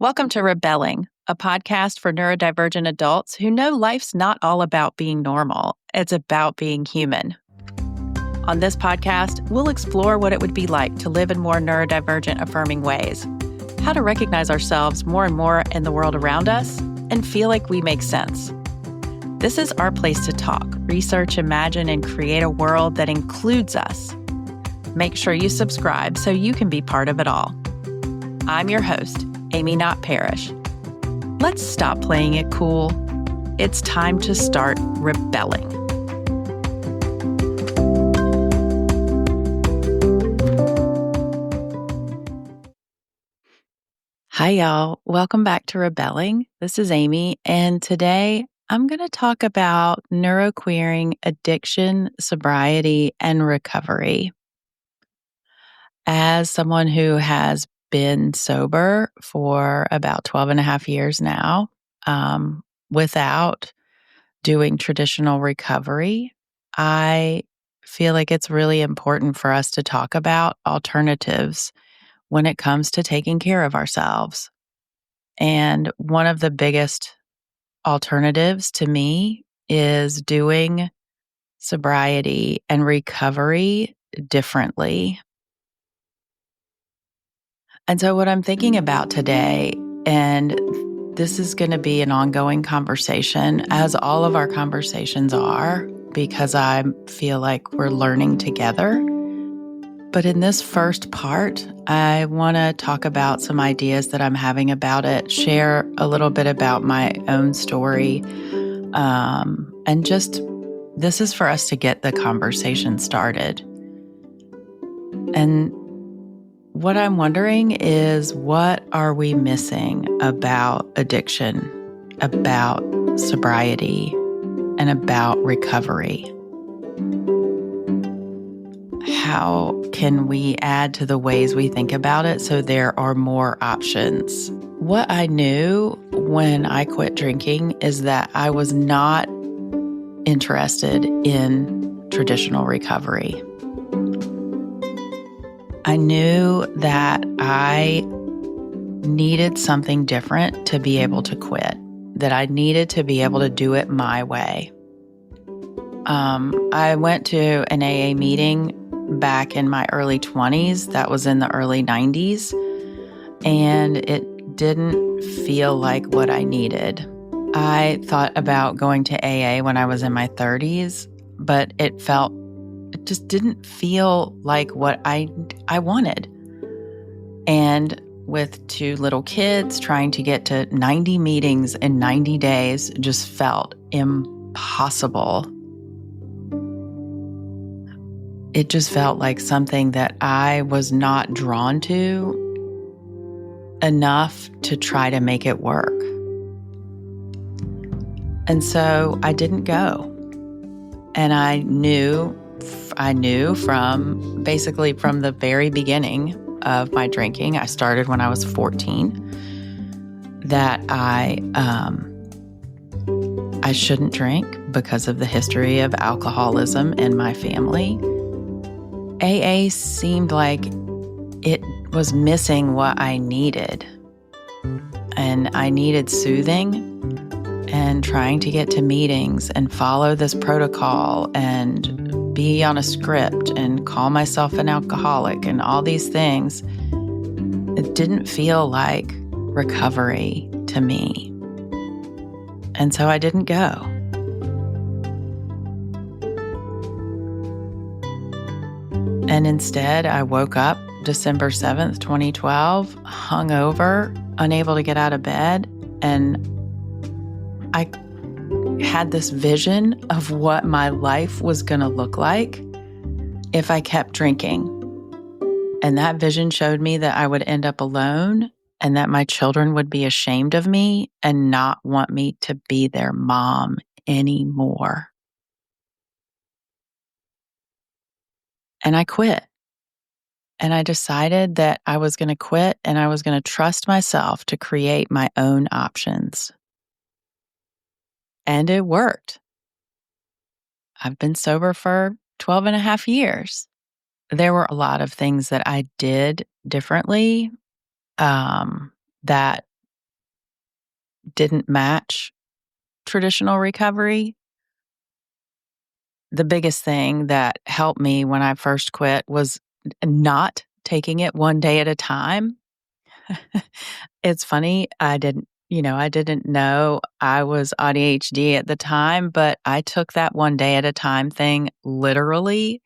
Welcome to Rebelling, a podcast for neurodivergent adults who know life's not all about being normal, it's about being human. On this podcast, we'll explore what it would be like to live in more neurodivergent affirming ways, how to recognize ourselves more and more in the world around us, and feel like we make sense. This is our place to talk, research, imagine, and create a world that includes us. Make sure you subscribe so you can be part of it all. I'm your host, Amy Not Parrish. Let's stop playing it cool. It's time to start rebelling. Hi, y'all. Welcome back to Rebelling. This is Amy, and today I'm going to talk about neuroqueering, addiction, sobriety, and recovery. As someone who has been sober for about 12 and a half years now, without doing traditional recovery, I feel like it's really important for us to talk about alternatives when it comes to taking care of ourselves. And one of the biggest alternatives to me is doing sobriety and recovery differently. And so what I'm thinking about today, and this is going to be an ongoing conversation, as all of our conversations are, because I feel like we're learning together. But in this first part, I want to talk about some ideas that I'm having about it, share a little bit about my own story, and just this is for us to get the conversation started. And what I'm wondering is, what are we missing about addiction, about sobriety, and about recovery? How can we add to the ways we think about it so there are more options? What I knew when I quit drinking is that I was not interested in traditional recovery. I knew that I needed something different to be able to quit, that I needed to be able to do it my way. I went to an AA meeting back in my early 20s. That was in the early 90s. And it didn't feel like what I needed. I thought about going to AA when I was in my 30s, but it just didn't feel like what I wanted. And with 2 little kids, trying to get to 90 meetings in 90 days just felt impossible. It just felt like something that I was not drawn to enough to try to make it work. And so I didn't go. And I knew from the very beginning of my drinking, I started when I was 14, that I shouldn't drink because of the history of alcoholism in my family. AA seemed like it was missing what I needed. And I needed soothing and trying to get to meetings and follow this protocol and be on a script and call myself an alcoholic and all these things. It didn't feel like recovery to me. And so I didn't go. And instead, I woke up December 7th, 2012, hungover, unable to get out of bed, and I had this vision of what my life was going to look like if I kept drinking. And that vision showed me that I would end up alone and that my children would be ashamed of me and not want me to be their mom anymore. And I quit. And I decided that I was going to quit and I was going to trust myself to create my own options. And it worked. I've been sober for 12 and a half years. There were a lot of things that I did differently that didn't match traditional recovery. The biggest thing that helped me when I first quit was not taking it one day at a time. It's funny, I didn't know I was ADHD at the time, but I took that one day at a time thing literally.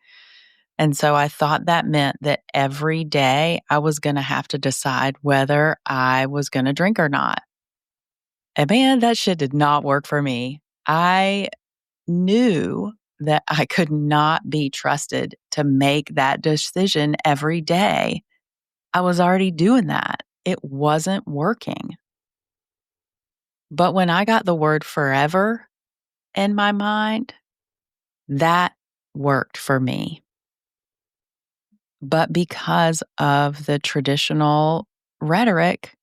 And so I thought that meant that every day I was going to have to decide whether I was going to drink or not. And man, that shit did not work for me. I knew that I could not be trusted to make that decision every day. I was already doing that. It wasn't working. But when I got the word forever in my mind, that worked for me. But because of the traditional rhetoric,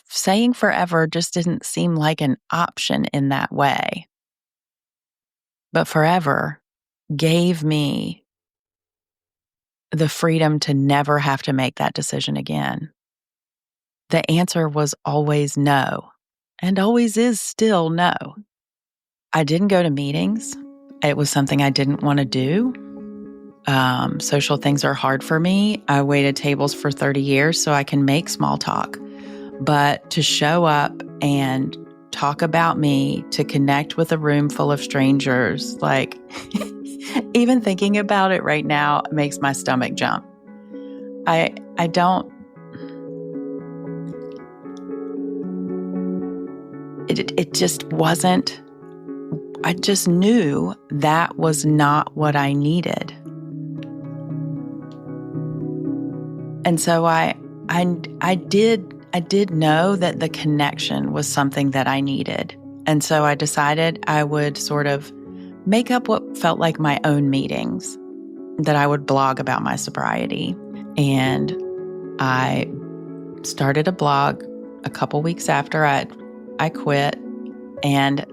saying forever just didn't seem like an option in that way. But forever gave me the freedom to never have to make that decision again. The answer was always no, and always is still no. I didn't go to meetings. It was something I didn't want to do. Social things are hard for me. I waited tables for 30 years so I can make small talk. But to show up and talk about me, to connect with a room full of strangers, like even thinking about it right now makes my stomach jump. I don't, it just wasn't, I just knew that was not what I needed. And so I did know that the connection was something that I needed. And so I decided I would sort of make up what felt like my own meetings, that I would blog about my sobriety. And I started a blog a couple weeks after I quit, and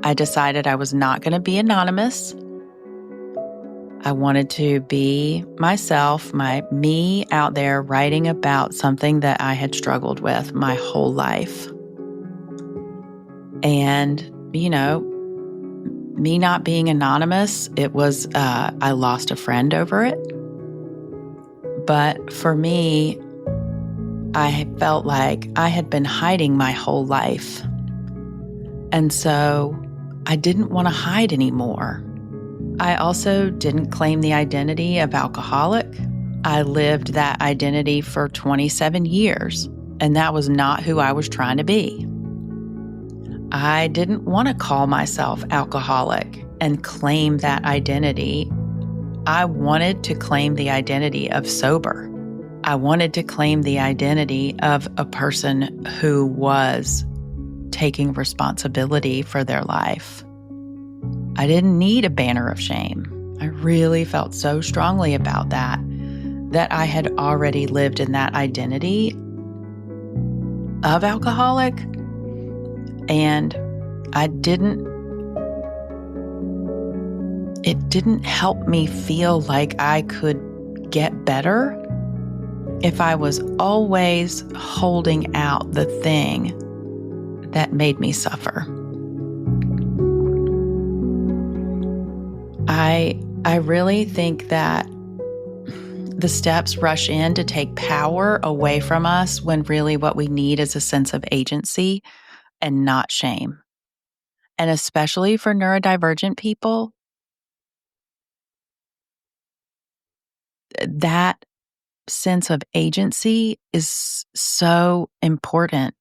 I decided I was not going to be anonymous. I wanted to be myself, me out there writing about something that I had struggled with my whole life. And, me not being anonymous, it was, I lost a friend over it. But for me, I felt like I had been hiding my whole life. And so I didn't want to hide anymore. I also didn't claim the identity of alcoholic. I lived that identity for 27 years, and that was not who I was trying to be. I didn't want to call myself alcoholic and claim that identity. I wanted to claim the identity of sober. I wanted to claim the identity of a person who was taking responsibility for their life. I didn't need a banner of shame. I really felt so strongly about that I had already lived in that identity of alcoholic, and it didn't help me feel like I could get better if I was always holding out the thing that made me suffer. I really think that the steps rush in to take power away from us when really what we need is a sense of agency and not shame. And especially for neurodivergent people, that sense of agency is so important.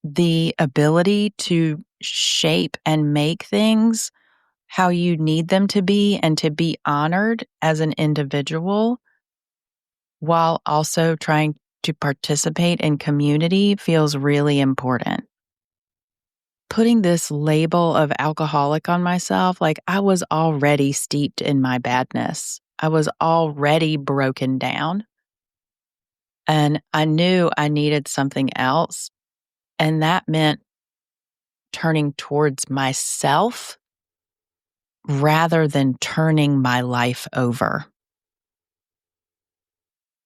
The ability to shape and make things how you need them to be and to be honored as an individual while also trying to participate in community feels really important. Putting this label of alcoholic on myself, like I was already steeped in my badness. I was already broken down. And I knew I needed something else. And that meant turning towards myself rather than turning my life over.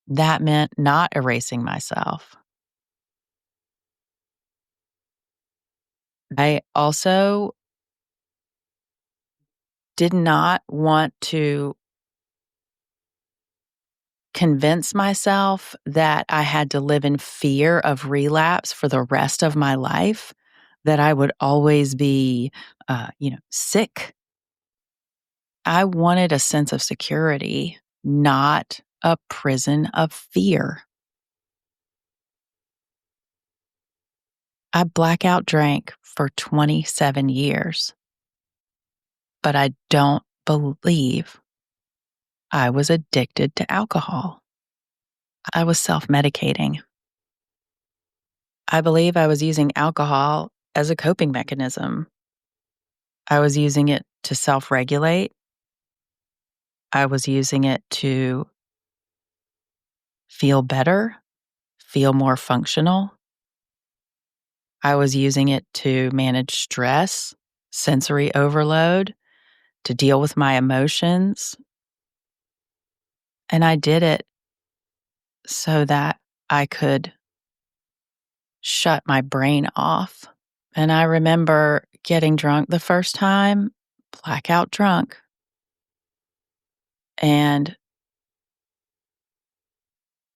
That meant not erasing myself. I also did not want to convince myself that I had to live in fear of relapse for the rest of my life, that I would always be, sick. I wanted a sense of security, not a prison of fear. I blackout drank for 27 years, but I don't believe I was addicted to alcohol. I was self-medicating. I believe I was using alcohol as a coping mechanism. I was using it to self-regulate. I was using it to feel better, feel more functional. I was using it to manage stress, sensory overload, to deal with my emotions. And I did it so that I could shut my brain off. And I remember getting drunk the first time, blackout drunk, and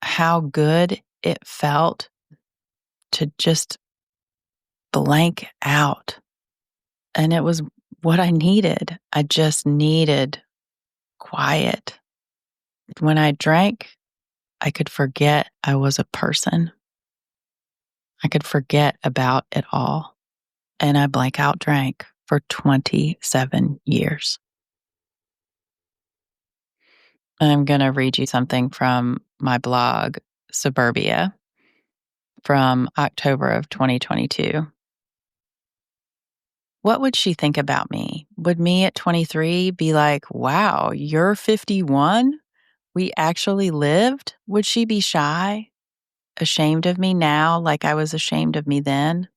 how good it felt to just blank out. And it was what I needed. I just needed quiet. When I drank, I could forget I was a person. I could forget about it all. And I blackout drank for 27 years. I'm going to read you something from my blog, Suburbia, from October of 2022. What would she think about me? Would me at 23 be like, wow, you're 51? We actually lived? Would she be shy, ashamed of me now like I was ashamed of me then?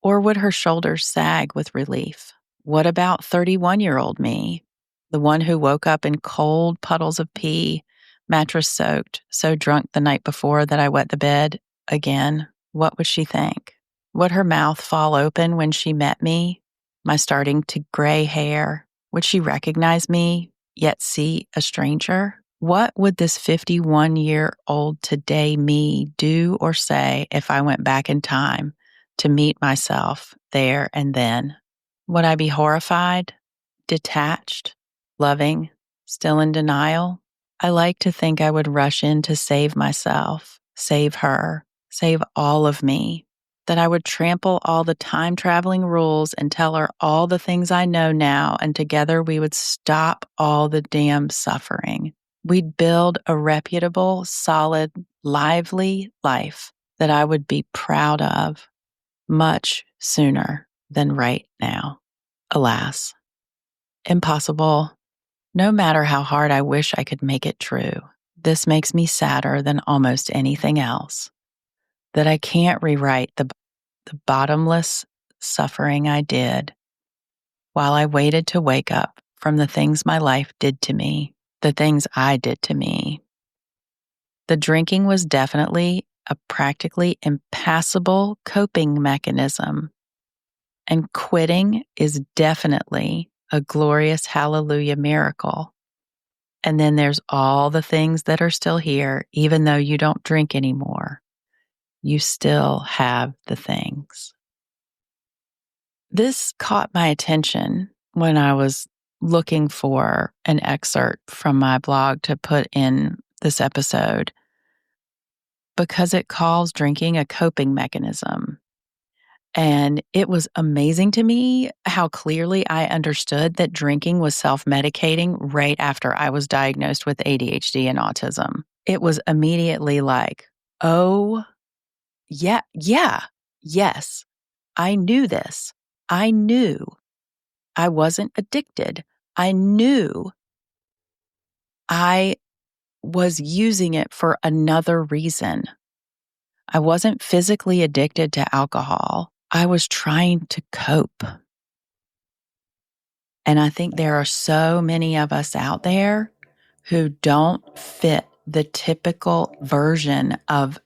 Or would her shoulders sag with relief? What about 31-year-old me, the one who woke up in cold puddles of pee, mattress soaked, so drunk the night before that I wet the bed again? What would she think? Would her mouth fall open when she met me, my starting to gray hair? Would she recognize me, yet see a stranger? What would this 51-year-old today me do or say if I went back in time to meet myself there and then? Would I be horrified, detached, loving, still in denial? I like to think I would rush in to save myself, save her, save all of me, that I would trample all the time-traveling rules and tell her all the things I know now, and together we would stop all the damn suffering. We'd build a reputable, solid, lively life that I would be proud of much sooner than right now. Alas, impossible. No matter how hard I wish I could make it true, this makes me sadder than almost anything else, that I can't rewrite the bottomless suffering I did while I waited to wake up from the things my life did to me, the things I did to me. The drinking was definitely a practically impassable coping mechanism, and quitting is definitely a glorious hallelujah miracle. And then there's all the things that are still here, even though you don't drink anymore. You still have the things. This caught my attention when I was looking for an excerpt from my blog to put in this episode, because it calls drinking a coping mechanism. And it was amazing to me how clearly I understood that drinking was self-medicating right after I was diagnosed with ADHD and autism. It was immediately like, oh, yeah, yes, I knew this. I knew I wasn't addicted. I knew I was using it for another reason. I wasn't physically addicted to alcohol. I was trying to cope. And I think there are so many of us out there who don't fit the typical version of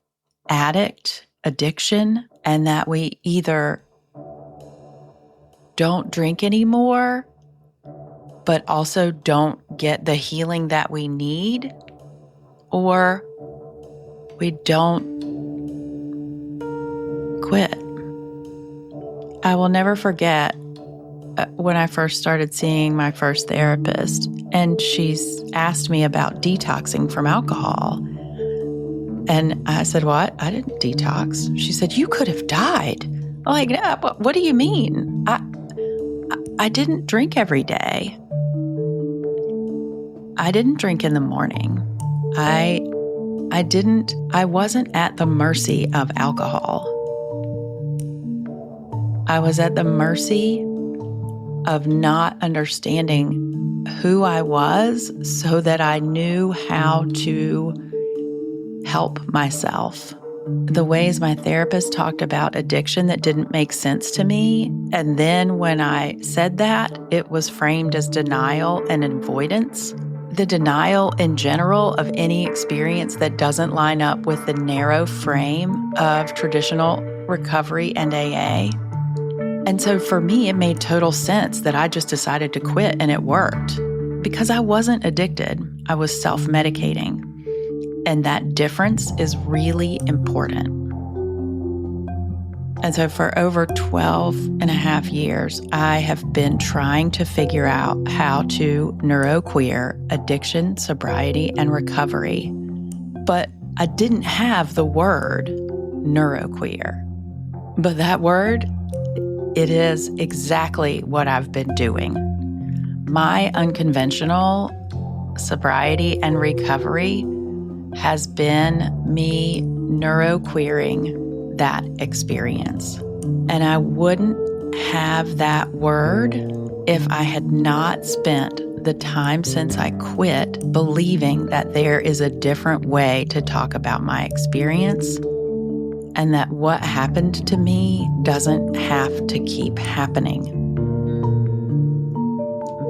addiction, and that we either don't drink anymore, but also don't get the healing that we need, or we don't quit. I will never forget when I first started seeing my first therapist, and she's asked me about detoxing from alcohol. And I said, "What? I didn't detox." She said, "You could have died." I'm like, what do you mean? I didn't drink every day. I didn't drink in the morning. I wasn't at the mercy of alcohol. I was at the mercy of not understanding who I was so that I knew how to help myself. The ways my therapist talked about addiction that didn't make sense to me. And then when I said that, it was framed as denial and avoidance. The denial in general of any experience that doesn't line up with the narrow frame of traditional recovery and AA. And so for me, it made total sense that I just decided to quit, and it worked because I wasn't addicted. I was self-medicating. And that difference is really important. And so for over 12 and a half years, I have been trying to figure out how to neuroqueer addiction, sobriety, and recovery. But I didn't have the word neuroqueer. But that word, it is exactly what I've been doing. My unconventional sobriety and recovery has been me neuroqueering that experience. And I wouldn't have that word if I had not spent the time since I quit believing that there is a different way to talk about my experience, and that what happened to me doesn't have to keep happening.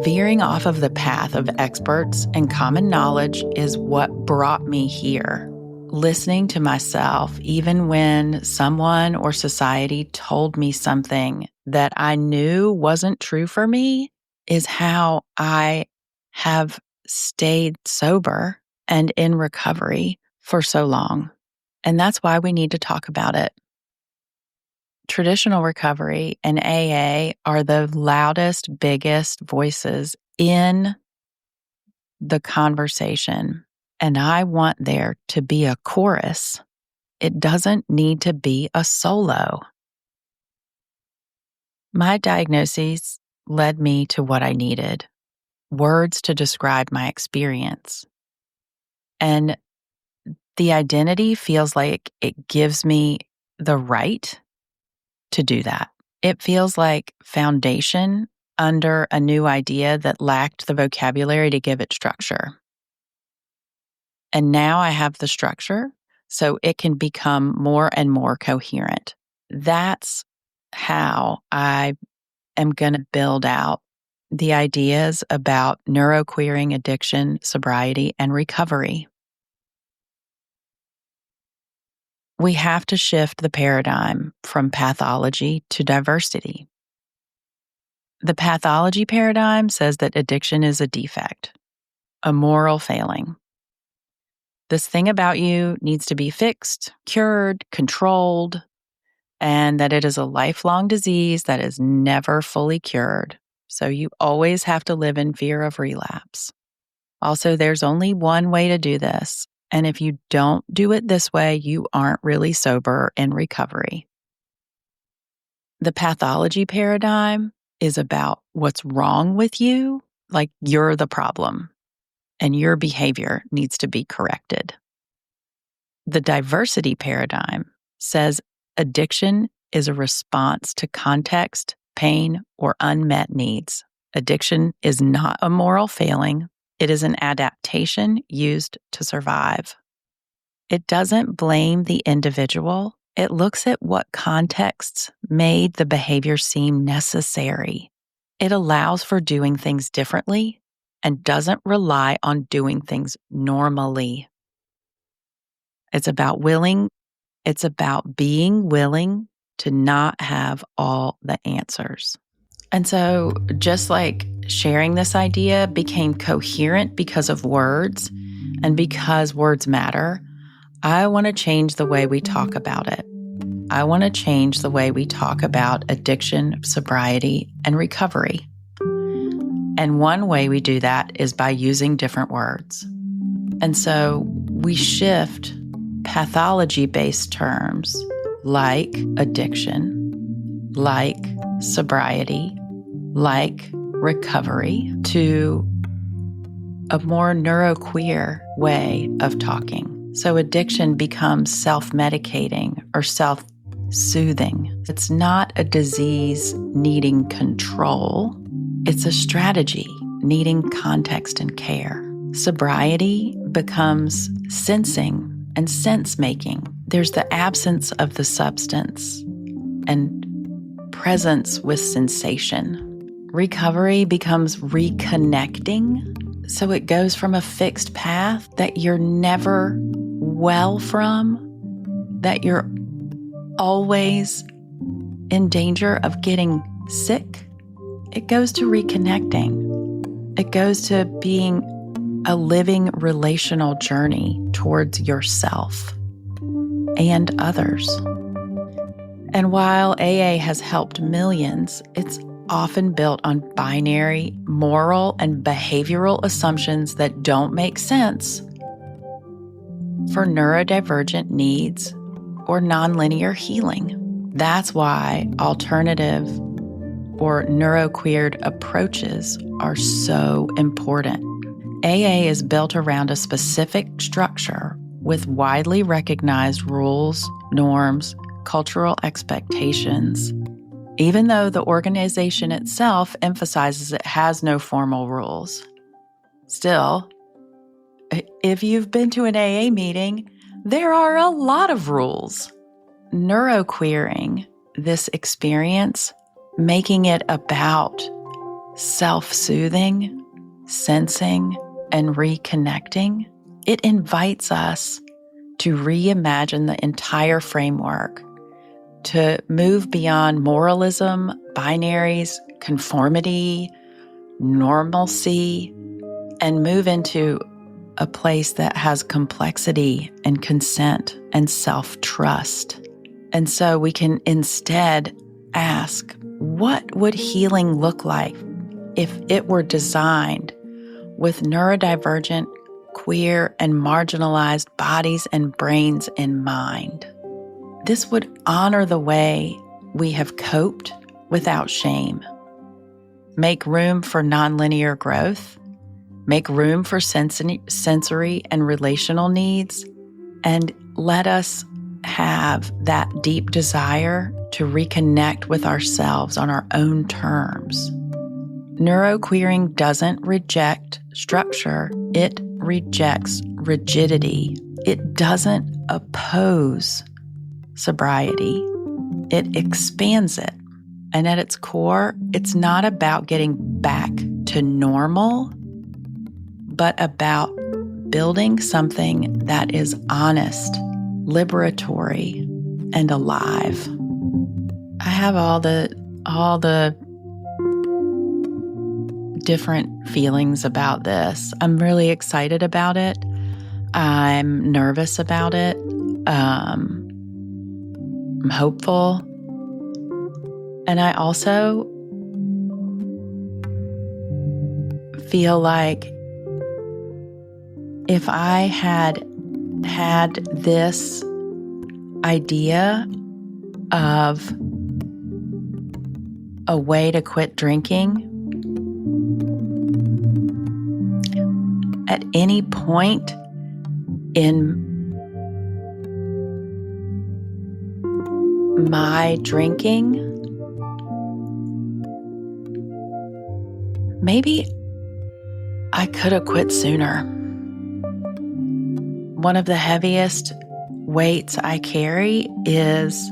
Veering off of the path of experts and common knowledge is what brought me here. Listening to myself, even when someone or society told me something that I knew wasn't true for me, is how I have stayed sober and in recovery for so long. And that's why we need to talk about it. Traditional recovery and AA are the loudest, biggest voices in the conversation. And I want there to be a chorus. It doesn't need to be a solo. My diagnoses led me to what I needed, words to describe my experience. And the identity feels like it gives me the right to do that. It feels like foundation under a new idea that lacked the vocabulary to give it structure. And now I have the structure, so it can become more and more coherent. That's how I am going to build out the ideas about neuroqueering, addiction, sobriety, and recovery. We have to shift the paradigm from pathology to diversity. The pathology paradigm says that addiction is a defect, a moral failing. This thing about you needs to be fixed, cured, controlled, and that it is a lifelong disease that is never fully cured. So you always have to live in fear of relapse. Also, there's only one way to do this. And if you don't do it this way, you aren't really sober in recovery. The pathology paradigm is about what's wrong with you, like you're the problem, and your behavior needs to be corrected. The diversity paradigm says addiction is a response to context, pain, or unmet needs. Addiction is not a moral failing. It is an adaptation used to survive. It doesn't blame the individual. It looks at what contexts made the behavior seem necessary. It allows for doing things differently and doesn't rely on doing things normally. It's about being willing to not have all the answers. And so just like sharing this idea became coherent because of words and because words matter, I want to change the way we talk about it. I want to change the way we talk about addiction, sobriety, and recovery. And one way we do that is by using different words. And so we shift pathology-based terms like addiction, like sobriety, like recovery to a more neuroqueer way of talking. So addiction becomes self-medicating or self-soothing. It's not a disease needing control. It's a strategy needing context and care. Sobriety becomes sensing and sense-making. There's the absence of the substance and presence with sensation. Recovery becomes reconnecting. So it goes from a fixed path that you're never well from, that you're always in danger of getting sick. It goes to reconnecting. It goes to being a living relational journey towards yourself and others. And while AA has helped millions, it's often built on binary, moral, and behavioral assumptions that don't make sense for neurodivergent needs or nonlinear healing. That's why alternative or neuroqueered approaches are so important. AA is built around a specific structure with widely recognized rules, norms, cultural expectations, even though the organization itself emphasizes it has no formal rules. Still, if you've been to an AA meeting, there are a lot of rules. Neuroqueering this experience, making it about self-soothing, sensing, and reconnecting, it invites us to reimagine the entire framework, to move beyond moralism, binaries, conformity, normalcy, and move into a place that has complexity and consent and self-trust. And so we can instead ask, what would healing look like if it were designed with neurodivergent, queer, and marginalized bodies and brains in mind? This would honor the way we have coped without shame, make room for nonlinear growth, make room for sensory and relational needs, and let us have that deep desire to reconnect with ourselves on our own terms. Neuroqueering doesn't reject structure, it rejects rigidity. It doesn't oppose sobriety, it expands it. And at its core, it's not about getting back to normal, but about building something that is honest, liberatory, and alive. I have all the different feelings about this. I'm really excited about it. I'm nervous about it. I'm hopeful. And I also feel like if I had this idea of a way to quit drinking at any point in my drinking, maybe I could have quit sooner. One of the heaviest weights I carry is,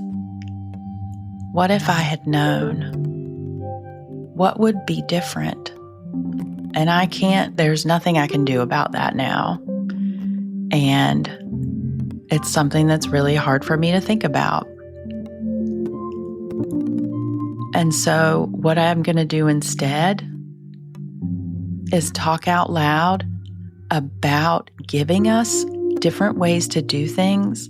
what if I had known? What would be different? And there's nothing I can do about that now. And it's something that's really hard for me to think about. And so what I'm going to do instead is talk out loud about giving us different ways to do things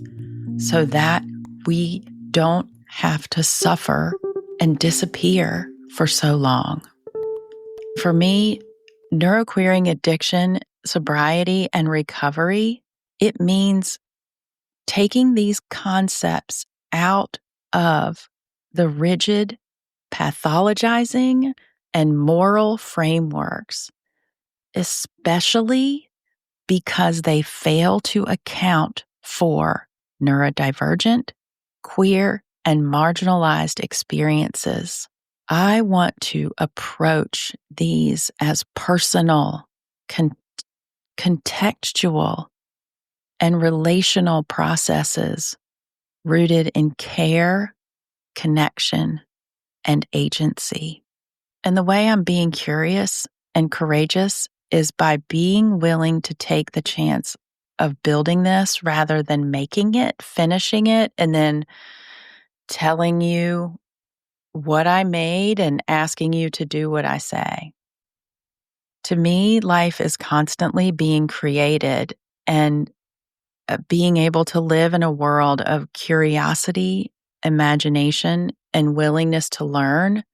so that we don't have to suffer and disappear for so long. For me, neuroqueering addiction, sobriety, and recovery, it means taking these concepts out of the rigid pathologizing and moral frameworks, especially because they fail to account for neurodivergent, queer, and marginalized experiences. I want to approach these as personal, contextual, and relational processes rooted in care, connection, and agency. And the way I'm being curious and courageous is by being willing to take the chance of building this rather than making it, finishing it, and then telling you what I made and asking you to do what I say. To me, life is constantly being created, and being able to live in a world of curiosity, imagination, and willingness to learn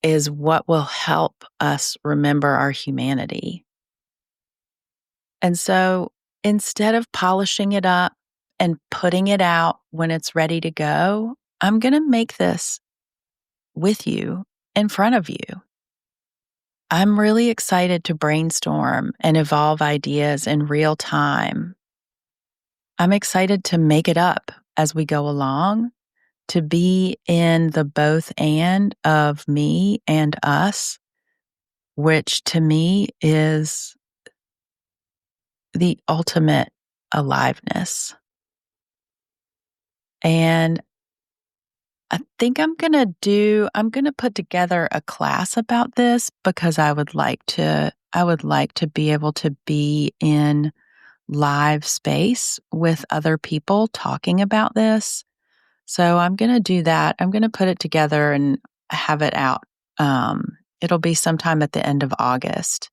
is what will help us remember our humanity. And so instead of polishing it up and putting it out when it's ready to go, I'm going to make this with you, in front of you. I'm really excited to brainstorm and evolve ideas in real time. I'm excited to make it up as we go along, to be in the both and of me and us, which to me is the ultimate aliveness. And I think I'm going to put together a class about this because I would like to be able to be in live space with other people talking about this. So I'm going to do that. I'm going to put it together and have it out. It'll be sometime at the end of August.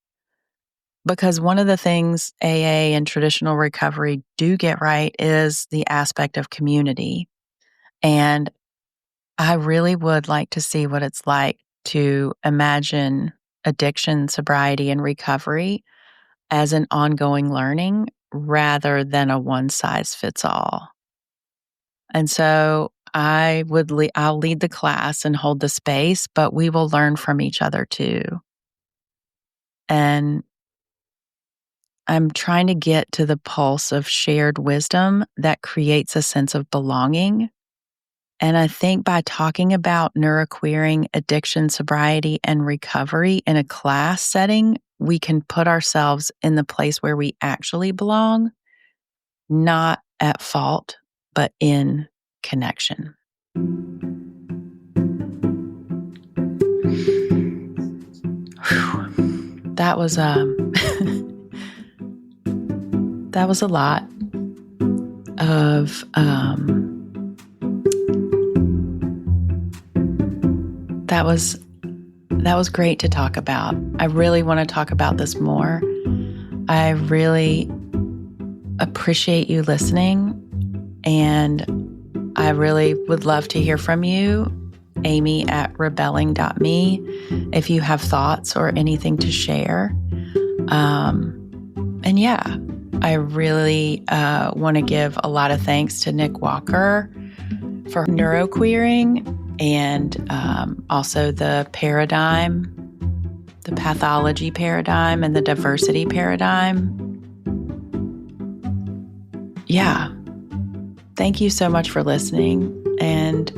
Because one of the things AA and traditional recovery do get right is the aspect of community. And I really would like to see what it's like to imagine addiction, sobriety, and recovery as an ongoing learning rather than a one-size-fits-all. And so I'll lead the class and hold the space, but we will learn from each other too. And I'm trying to get to the pulse of shared wisdom that creates a sense of belonging. And I think by talking about neuroqueering, addiction, sobriety, and recovery in a class setting, we can put ourselves in the place where we actually belong, not at fault, but in connection. That was that was a lot of that was great to talk about. I really want to talk about this more. I really appreciate you listening, and I really would love to hear from you. Amy@rebelling.me if you have thoughts or anything to share. And yeah, I really want to give a lot of thanks to Nick Walker for neuroqueering and also the paradigm, the pathology paradigm and the diversity paradigm. Yeah. Thank you so much for listening, and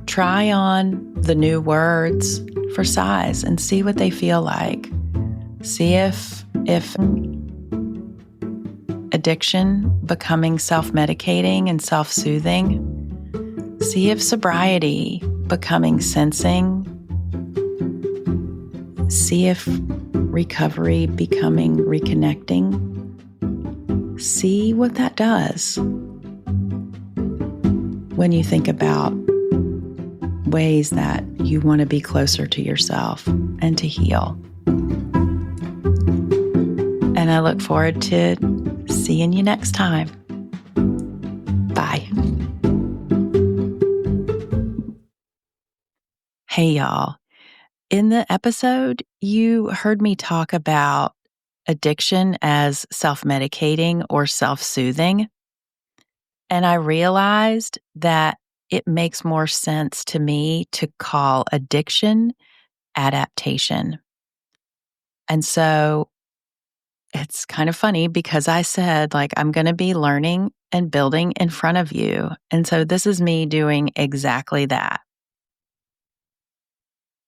try on the new words for size and see what they feel like. See if addiction becoming self-medicating and self-soothing. See if sobriety becoming sensing. See if recovery becoming reconnecting. See what that does when you think about ways that you want to be closer to yourself and to heal. And I look forward to seeing you next time. Bye. Hey, y'all. In the episode, you heard me talk about addiction as self-medicating or self-soothing. And I realized that it makes more sense to me to call addiction adaptation. And so it's kind of funny because I said, I'm going to be learning and building in front of you. And so this is me doing exactly that.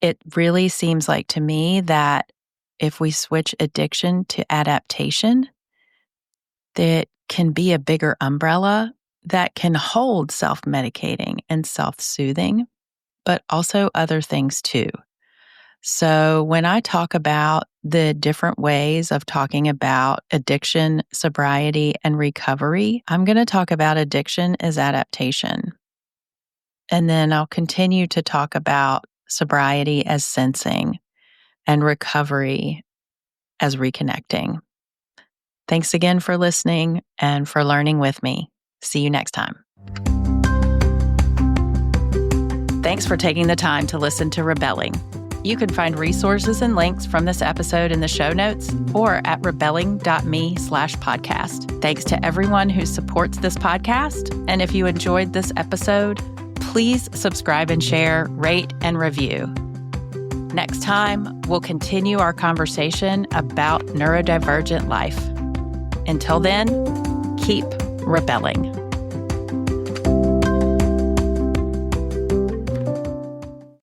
It really seems like to me that if we switch addiction to adaptation, that can be a bigger umbrella that can hold self-medicating and self-soothing, but also other things too. So when I talk about the different ways of talking about addiction, sobriety, and recovery, I'm going to talk about addiction as adaptation. And then I'll continue to talk about sobriety as sensing and recovery as reconnecting. Thanks again for listening and for learning with me. See you next time. Thanks for taking the time to listen to Rebelling. You can find resources and links from this episode in the show notes or at rebelling.me/podcast. Thanks to everyone who supports this podcast. And if you enjoyed this episode, please subscribe and share, rate, and review. Next time, we'll continue our conversation about neurodivergent life. Until then, keep rebelling.